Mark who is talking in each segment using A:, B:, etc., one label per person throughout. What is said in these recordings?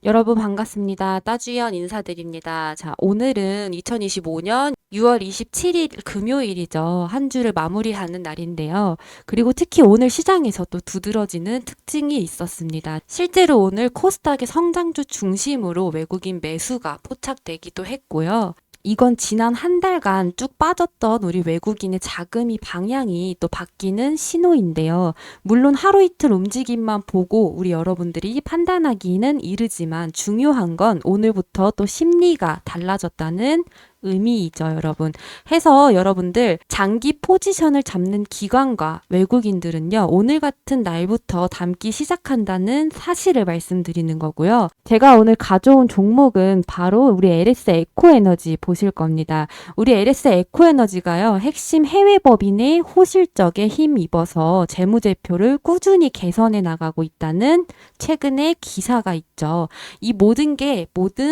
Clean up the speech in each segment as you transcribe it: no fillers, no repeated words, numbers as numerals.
A: 여러분 반갑습니다. 따주연 인사드립니다. 자, 오늘은 2025년 6월 27일 금요일이죠. 한 주를 마무리하는 날인데요. 그리고 특히 오늘 시장에서 또 두드러지는 특징이 있었습니다. 실제로 오늘 코스닥의 성장주 중심으로 외국인 매수가 포착되기도 했고요. 이건 지난 한 달간 쭉 빠졌던 우리 외국인의 자금이 방향이 또 바뀌는 신호인데요. 물론 하루 이틀 움직임만 보고 우리 여러분들이 판단하기는 이르지만 중요한 건 오늘부터 또 심리가 달라졌다는 의미이죠, 여러분. 해서 여러분들 장기 포지션을 잡는 기관과 외국인들은요, 오늘 같은 날부터 담기 시작한다는 사실을 말씀드리는 거고요. 제가 오늘 가져온 종목은 바로 우리 LS 에코에너지 보실 겁니다. 우리 LS 에코에너지가요, 핵심 해외 법인의 호실적에 힘입어서 재무제표를 꾸준히 개선해 나가고 있다는 최근의 기사가 있죠. 이 모든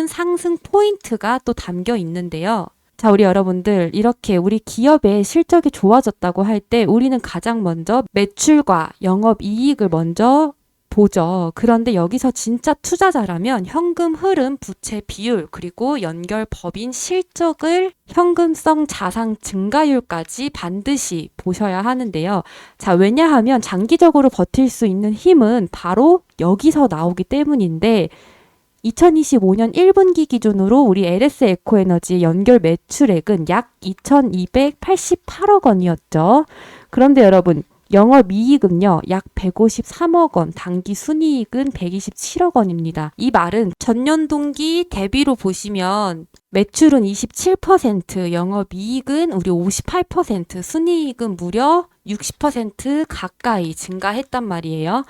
A: 상승 포인트가 또 담겨 있는데요. 자, 우리 여러분들, 이렇게 우리 기업의 실적이 좋아졌다고 할 때 우리는 가장 먼저 매출과 영업이익을 먼저 보죠. 그런데 여기서 진짜 투자자라면 현금 흐름, 부채 비율, 그리고 연결 법인 실적을 현금성 자산 증가율까지 반드시 보셔야 하는데요. 자, 왜냐하면 장기적으로 버틸 수 있는 힘은 바로 여기서 나오기 때문인데 2025년 1분기 기준으로 우리 LS 에코에너지 연결 매출액은 약 2,288억 원이었죠. 그런데 여러분, 영업이익은요, 약 153억 원, 당기 순이익은 127억 원입니다. 이 말은 전년 동기 대비로 보시면 매출은 27%, 영업이익은 우리 58%, 순이익은 무려 60% 가까이 증가했단 말이에요.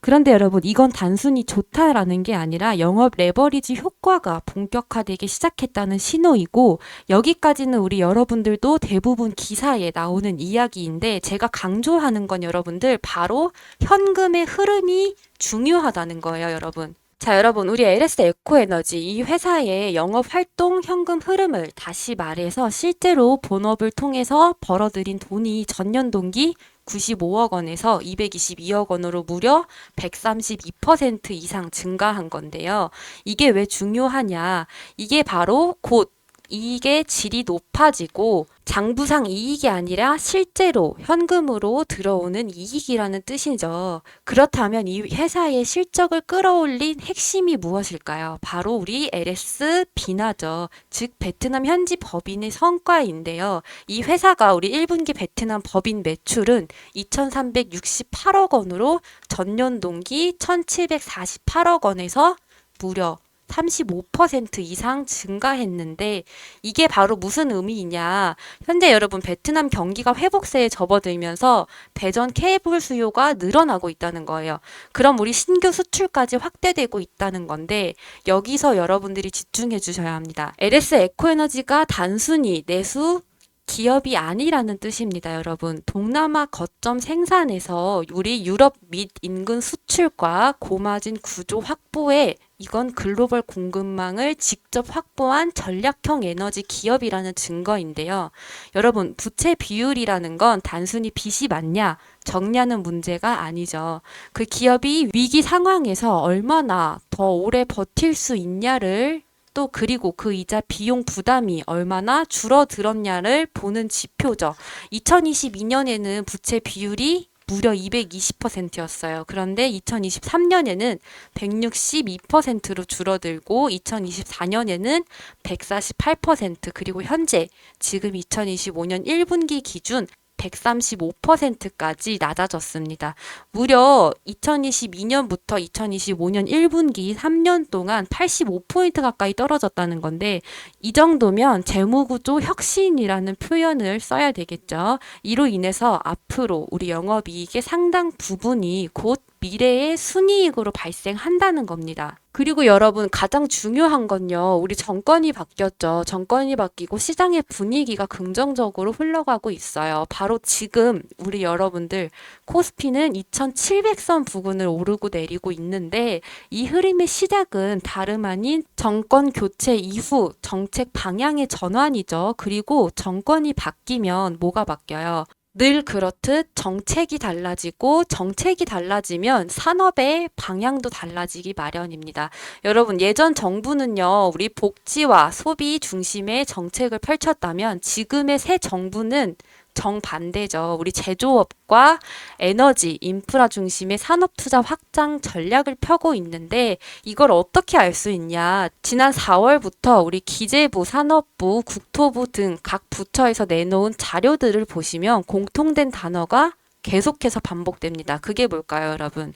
A: 그런데 여러분, 이건 단순히 좋다라는 게 아니라 영업 레버리지 효과가 본격화되기 시작했다는 신호이고, 여기까지는 우리 여러분들도 대부분 기사에 나오는 이야기인데, 제가 강조하는 건 여러분들 바로 현금의 흐름이 중요하다는 거예요, 여러분. 자, 여러분, 우리 LS 에코에너지 이 회사의 영업활동 현금 흐름을 다시 말해서 실제로 본업을 통해서 벌어들인 돈이 전년 동기 95억 원에서 222억 원으로 무려 132% 이상 증가한 건데요. 이게 왜 중요하냐? 이게 바로 곧 이익의 질이 높아지고 장부상 이익이 아니라 실제로 현금으로 들어오는 이익이라는 뜻이죠. 그렇다면 이 회사의 실적을 끌어올린 핵심이 무엇일까요? 바로 우리 LS 비나죠. 즉 베트남 현지 법인의 성과인데요. 이 회사가 우리 1분기 베트남 법인 매출은 2,368억 원으로 전년 동기 1,748억 원에서 무려 35% 이상 증가했는데 이게 바로 무슨 의미이냐. 현재 여러분 베트남 경기가 회복세에 접어들면서 대전 케이블 수요가 늘어나고 있다는 거예요. 그럼 우리 신규 수출까지 확대되고 있다는 건데 여기서 여러분들이 집중해 주셔야 합니다. LS 에코에너지가 단순히 내수 기업이 아니라는 뜻입니다, 여러분. 동남아 거점 생산에서 우리 유럽 및 인근 수출과 고마진 구조 확보에 이건 글로벌 공급망을 직접 확보한 전략형 에너지 기업이라는 증거인데요. 여러분, 부채 비율이라는 건 단순히 빚이 많냐, 적냐는 문제가 아니죠. 그 기업이 위기 상황에서 얼마나 더 오래 버틸 수 있냐를 또 그리고 그 이자 비용 부담이 얼마나 줄어들었냐를 보는 지표죠. 2022년에는 부채 비율이 무려 220%였어요. 그런데 2023년에는 162%로 줄어들고 2024년에는 148% 그리고 현재 지금 2025년 1분기 기준 135%까지 낮아졌습니다. 무려 2022년부터 2025년 1분기 3년 동안 85포인트 가까이 떨어졌다는 건데 이 정도면 재무구조 혁신이라는 표현을 써야 되겠죠. 이로 인해서 앞으로 우리 영업이익의 상당 부분이 곧 미래의 순이익으로 발생한다는 겁니다. 그리고 여러분 가장 중요한 건요. 우리 정권이 바뀌었죠. 정권이 바뀌고 시장의 분위기가 긍정적으로 흘러가고 있어요. 바로 지금 우리 여러분들 코스피는 2700선 부근을 오르고 내리고 있는데 이 흐름의 시작은 다름 아닌 정권 교체 이후 정책 방향의 전환이죠. 그리고 정권이 바뀌면 뭐가 바뀌어요? 늘 그렇듯 정책이 달라지고 정책이 달라지면 산업의 방향도 달라지기 마련입니다. 여러분, 예전 정부는요, 우리 복지와 소비 중심의 정책을 펼쳤다면 지금의 새 정부는 정반대죠. 우리 제조업과 에너지, 인프라 중심의 산업 투자 확장 전략을 펴고 있는데 이걸 어떻게 알 수 있냐? 지난 4월부터 우리 기재부, 산업부, 국토부 등 각 부처에서 내놓은 자료들을 보시면 공통된 단어가 계속해서 반복됩니다. 그게 뭘까요, 여러분?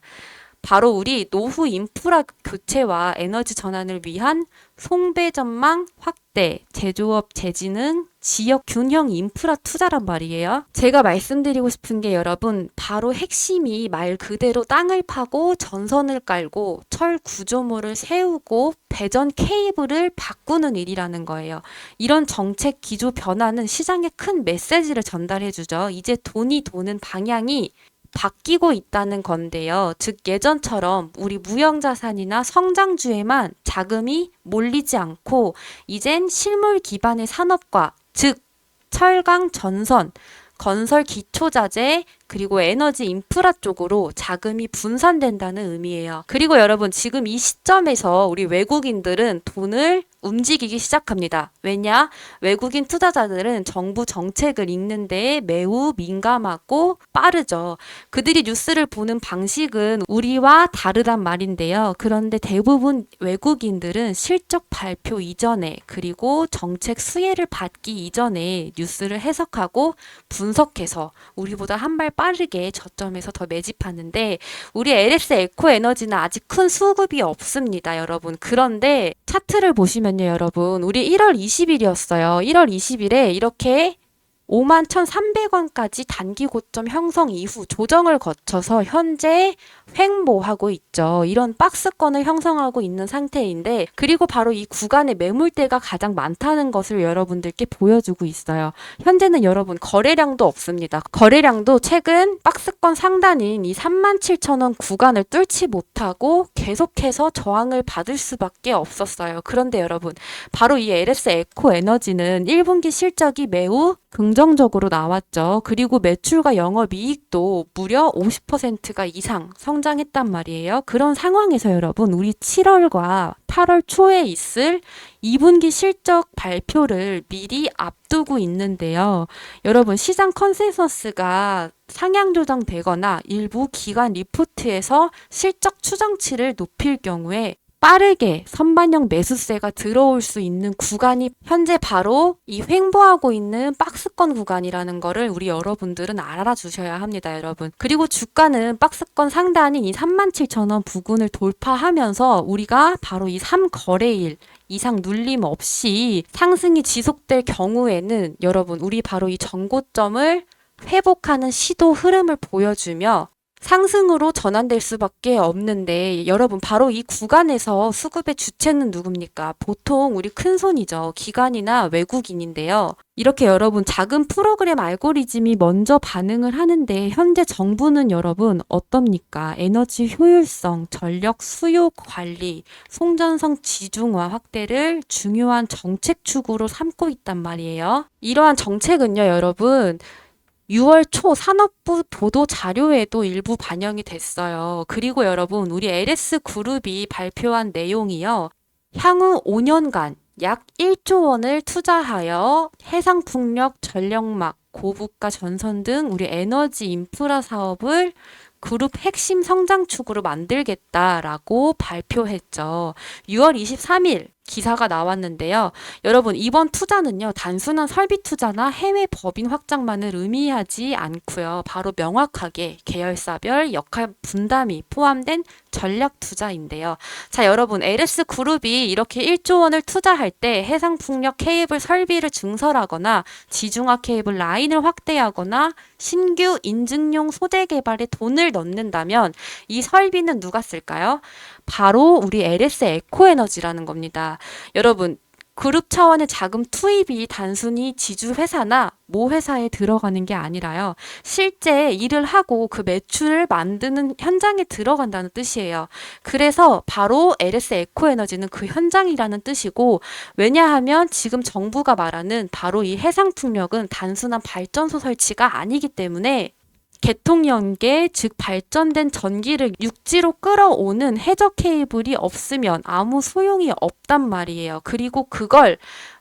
A: 바로 우리 노후 인프라 교체와 에너지 전환을 위한 송배 전망 확대, 제조업 재진흥, 지역 균형 인프라 투자란 말이에요. 제가 말씀드리고 싶은 게 여러분, 바로 핵심이 말 그대로 땅을 파고 전선을 깔고 철 구조물을 세우고 배전 케이블을 바꾸는 일이라는 거예요. 이런 정책 기조 변화는 시장에 큰 메시지를 전달해 주죠. 이제 돈이 도는 방향이 바뀌고 있다는 건데요. 즉 예전처럼 우리 무형자산이나 성장주에만 자금이 몰리지 않고 이젠 실물 기반의 산업과 즉 철강 전선, 건설 기초자재, 그리고 에너지 인프라 쪽으로 자금이 분산된다는 의미예요. 그리고 여러분, 지금 이 시점에서 우리 외국인들은 돈을 움직이기 시작합니다. 왜냐? 외국인 투자자들은 정부 정책을 읽는 데 매우 민감하고 빠르죠. 그들이 뉴스를 보는 방식은 우리와 다르단 말인데요. 그런데 대부분 외국인들은 실적 발표 이전에 그리고 정책 수혜를 받기 이전에 뉴스를 해석하고 분석해서 우리보다 한 발 빠르게 저점에서 더 매집하는데 우리 LS 에코 에너지는 아직 큰 수급이 없습니다, 여러분. 그런데 차트를 보시면요, 여러분. 우리 1월 20일이었어요. 1월 20일에 이렇게 51,300원까지 단기 고점 형성 이후 조정을 거쳐서 현재 횡보하고 있죠. 이런 박스권을 형성하고 있는 상태인데 그리고 바로 이 구간에 매물대가 가장 많다는 것을 여러분들께 보여주고 있어요. 현재는 여러분 거래량도 없습니다. 거래량도 최근 박스권 상단인 이 37,000원 구간을 뚫지 못하고 계속해서 저항을 받을 수밖에 없었어요. 그런데 여러분, 바로 이 LS 에코 에너지는 1분기 실적이 매우 긍정적으로 나왔죠. 그리고 매출과 영업이익도 무려 50%가 이상 성장했단 말이에요. 그런 상황에서 여러분, 우리 7월과 8월 초에 있을 2분기 실적 발표를 미리 앞두고 있는데요. 여러분, 시장 컨센서스가 상향 조정되거나 일부 기관 리포트에서 실적 추정치를 높일 경우에 빠르게 선반영 매수세가 들어올 수 있는 구간이 현재 바로 이 횡보하고 있는 박스권 구간이라는 거를 우리 여러분들은 알아주셔야 합니다, 여러분. 그리고 주가는 박스권 상단인 이 37,000원 부근을 돌파하면서 우리가 바로 이 3거래일 이상 눌림 없이 상승이 지속될 경우에는 여러분, 우리 바로 이 전고점을 회복하는 시도 흐름을 보여주며 상승으로 전환될 수밖에 없는데 여러분, 바로 이 구간에서 수급의 주체는 누굽니까? 보통 우리 큰손이죠. 기관이나 외국인인데요. 이렇게 여러분, 작은 프로그램 알고리즘이 먼저 반응을 하는데 현재 정부는 여러분 어떻습니까? 에너지 효율성, 전력 수요 관리, 송전성 지중화 확대를 중요한 정책 축으로 삼고 있단 말이에요. 이러한 정책은요, 여러분, 6월 초 산업부 보도 자료에도 일부 반영이 됐어요. 그리고 여러분, 우리 LS 그룹이 발표한 내용이요. 향후 5년간 약 1조 원을 투자하여 해상풍력, 전력막, 고부가 전선 등 우리 에너지 인프라 사업을 그룹 핵심 성장축으로 만들겠다라고 발표했죠. 6월 23일 기사가 나왔는데요. 여러분, 이번 투자는요, 단순한 설비 투자나 해외 법인 확장만을 의미하지 않고요. 바로 명확하게 계열사별 역할 분담이 포함된 전략 투자인데요. 자, 여러분, LS 그룹이 이렇게 1조 원을 투자할 때 해상풍력 케이블 설비를 증설하거나 지중화 케이블 라인을 확대하거나 신규 인증용 소재 개발에 돈을 넣는다면 이 설비는 누가 쓸까요? 바로 우리 LS 에코에너지라는 겁니다. 여러분, 그룹 차원의 자금 투입이 단순히 지주 회사나 모 회사에 들어가는 게 아니라요. 실제 일을 하고 그 매출을 만드는 현장에 들어간다는 뜻이에요. 그래서 바로 LS 에코에너지는 그 현장이라는 뜻이고, 왜냐하면 지금 정부가 말하는 바로 이 해상풍력은 단순한 발전소 설치가 아니기 때문에 개통연계, 즉 발전된 전기를 육지로 끌어오는 해저 케이블이 없으면 아무 소용이 없단 말이에요. 그리고 그걸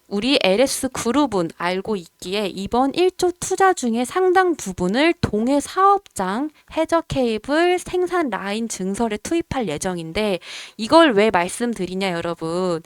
A: 우리 LS 그룹은 알고 있기에 이번 1조 투자 중에 상당 부분을 동해 사업장 해저 케이블 생산 라인 증설에 투입할 예정인데, 이걸 왜 말씀드리냐 여러분.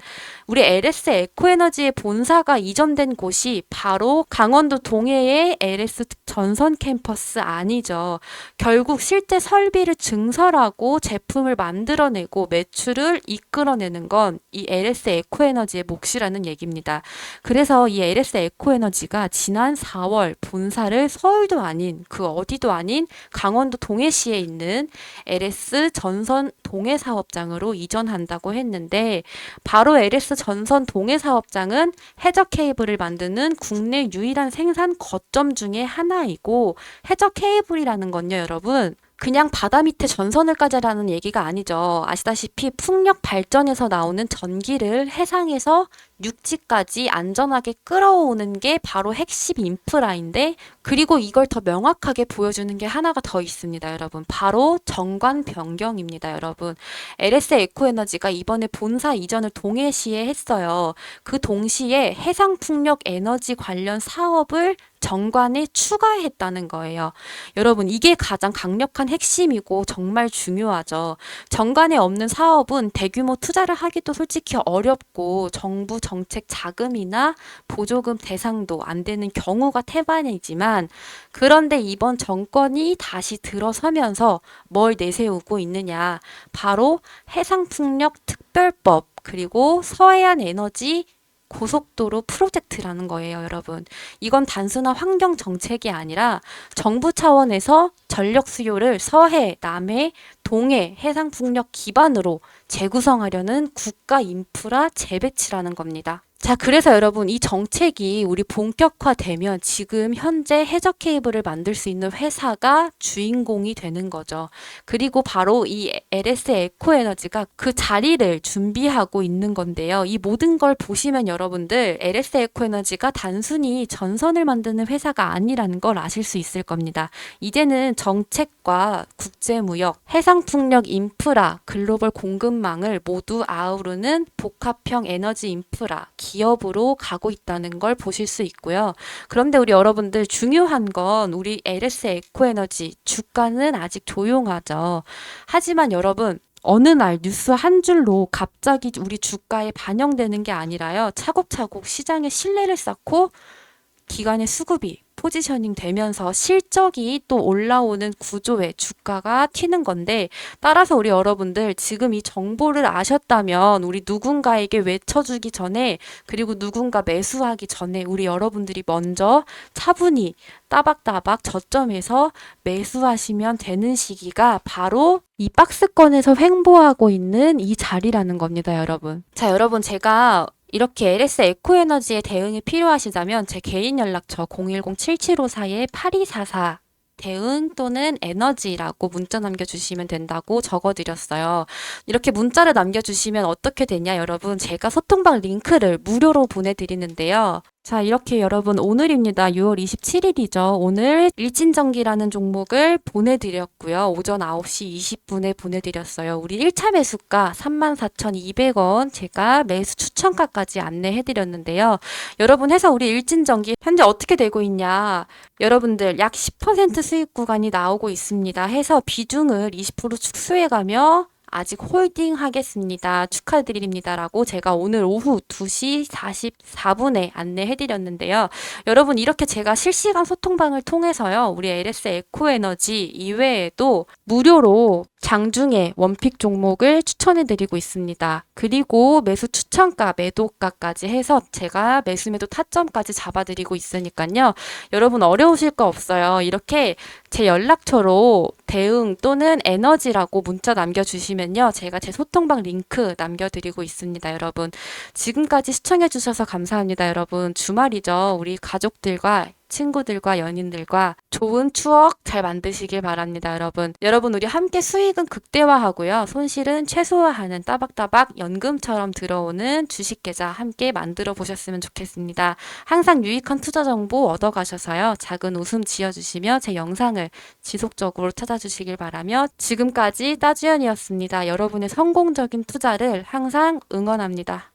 A: 우리 LS 에코에너지의 본사가 이전된 곳이 바로 강원도 동해의 LS 전선 캠퍼스 아니죠. 결국 실제 설비를 증설하고 제품을 만들어내고 매출을 이끌어내는 건 이 LS 에코에너지의 몫이라는 얘기입니다. 그래서 이 LS 에코에너지가 지난 4월 본사를 서울도 아닌 그 어디도 아닌 강원도 동해시에 있는 LS 전선 동해 사업장으로 이전한다고 했는데, 바로 LS 전선 동해 사업장은 해저 케이블을 만드는 국내 유일한 생산 거점 중에 하나이고, 해저 케이블이라는 건요 여러분, 그냥 바다 밑에 전선을 까자라는 얘기가 아니죠. 아시다시피 풍력 발전에서 나오는 전기를 해상에서 육지까지 안전하게 끌어오는 게 바로 핵심 인프라인데, 그리고 이걸 더 명확하게 보여주는 게 하나가 더 있습니다, 여러분. 바로 정관 변경입니다, 여러분. LS 에코에너지가 이번에 본사 이전을 동해시에 했어요. 그 동시에 해상풍력 에너지 관련 사업을 정관에 추가했다는 거예요. 여러분, 이게 가장 강력한 핵심이고 정말 중요하죠. 정관에 없는 사업은 대규모 투자를 하기도 솔직히 어렵고 정부 정책 자금이나 보조금 대상도 안 되는 경우가 태반이지만, 그런데 이번 정권이 다시 들어서면서 뭘 내세우고 있느냐. 바로 해상풍력 특별법, 그리고 서해안 에너지 고속도로 프로젝트라는 거예요, 여러분. 이건 단순한 환경 정책이 아니라 정부 차원에서 전력 수요를 서해, 남해, 동해 해상풍력 기반으로 재구성하려는 국가 인프라 재배치라는 겁니다. 자, 그래서 여러분, 이 정책이 우리 본격화되면 지금 현재 해저 케이블을 만들 수 있는 회사가 주인공이 되는 거죠. 그리고 바로 이 LS 에코에너지가 그 자리를 준비하고 있는 건데요. 이 모든 걸 보시면 여러분들 LS 에코에너지가 단순히 전선을 만드는 회사가 아니라는 걸 아실 수 있을 겁니다. 이제는 정책과 국제무역, 해상풍력 인프라, 글로벌 공급망을 모두 아우르는 복합형 에너지 인프라, 기업으로 가고 있다는 걸 보실 수 있고요. 그런데 우리 여러분들 중요한 건 우리 LS 에코에너지 주가는 아직 조용하죠. 하지만 여러분, 어느 날 뉴스 한 줄로 갑자기 우리 주가에 반영되는 게 아니라요. 차곡차곡 시장에 신뢰를 쌓고 기관의 수급이 포지셔닝 되면서 실적이 또 올라오는 구조의 주가가 튀는 건데, 따라서 우리 여러분들 지금 이 정보를 아셨다면 우리 누군가에게 외쳐주기 전에, 그리고 누군가 매수하기 전에 우리 여러분들이 먼저 차분히 따박따박 저점에서 매수하시면 되는 시기가 바로 이 박스권에서 횡보하고 있는 이 자리라는 겁니다, 여러분. 자, 여러분, 제가 이렇게 LS 에코에너지에 대응이 필요하시다면 제 개인 연락처 010-7754-8244 대응 또는 에너지라고 문자 남겨주시면 된다고 적어드렸어요. 이렇게 문자를 남겨주시면 어떻게 되냐 여러분, 제가 소통방 링크를 무료로 보내드리는데요. 자, 이렇게 여러분 오늘입니다. 6월 27일이죠. 오늘 일진전기라는 종목을 보내드렸고요. 오전 9시 20분에 보내드렸어요. 우리 1차 매수가 34,200원, 제가 매수 추천가까지 안내해드렸는데요. 여러분, 해서 우리 일진전기 현재 어떻게 되고 있냐. 여러분들 약 10% 수익 구간이 나오고 있습니다. 해서 비중을 20% 축소해가며 아직 홀딩 하겠습니다. 축하드립니다라고 제가 오늘 오후 2시 44분에 안내해드렸는데요. 여러분, 이렇게 제가 실시간 소통방을 통해서요, 우리 LS 에코에너지 이외에도 무료로 장중에 원픽 종목을 추천해드리고 있습니다. 그리고 매수 추천가, 매도가까지 해서 제가 매수 매도 타점까지 잡아드리고 있으니까요. 여러분 어려우실 거 없어요. 이렇게 제 연락처로 대응 또는 에너지라고 문자 남겨주시면요. 제가 제 소통방 링크 남겨드리고 있습니다. 여러분 지금까지 시청해주셔서 감사합니다. 여러분 주말이죠. 우리 가족들과 친구들과 연인들과 좋은 추억 잘 만드시길 바랍니다, 여러분. 여러분, 우리 함께 수익은 극대화하고요. 손실은 최소화하는 따박따박 연금처럼 들어오는 주식 계좌 함께 만들어 보셨으면 좋겠습니다. 항상 유익한 투자 정보 얻어가셔서요. 작은 웃음 지어주시며 제 영상을 지속적으로 찾아주시길 바라며 지금까지 따주연이었습니다. 여러분의 성공적인 투자를 항상 응원합니다.